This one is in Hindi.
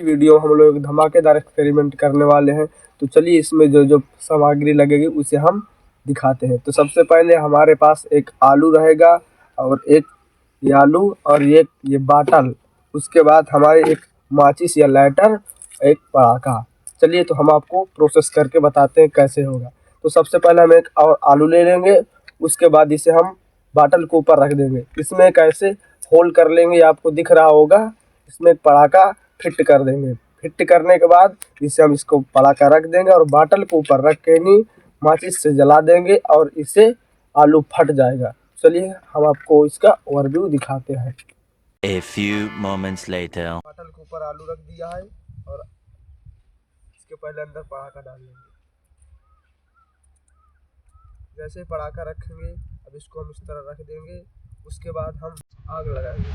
वीडियो हम लोग धमाकेदार एक्सपेरिमेंट करने वाले हैं। तो चलिए इसमें जो जो सामग्री लगेगी उसे हम दिखाते हैं। तो सबसे पहले हमारे पास एक आलू रहेगा और एक ये आलू और ये बाटल। उसके बाद हमारे एक माचिस या लाइटर, एक पटाखा। चलिए तो हम आपको प्रोसेस करके बताते हैं कैसे होगा। तो सबसे पहले हम एक और आलू ले लेंगे, उसके बाद इसे हम बाटल के ऊपर रख देंगे। इसमें कैसे होल कर लेंगे आपको दिख रहा होगा। इसमें एक पटाखा फिट कर देंगे। फिट करने के बाद इसे हम इसको पटाखा रख देंगे और बाटल के ऊपर रख के नहीं माचिस से जला देंगे और इससे आलू फट जाएगा। चलिए हम आपको इसका ओवरव्यू दिखाते हैं। A few moments later. Bottle के ऊपर आलू रख दिया है और इसके पहले अंदर पटाखा डाल लेंगे। जैसे पटाखा रखेंगे अब इसको हम इस तरह रख देंगे। उसके बाद हम आग लगाएंगे।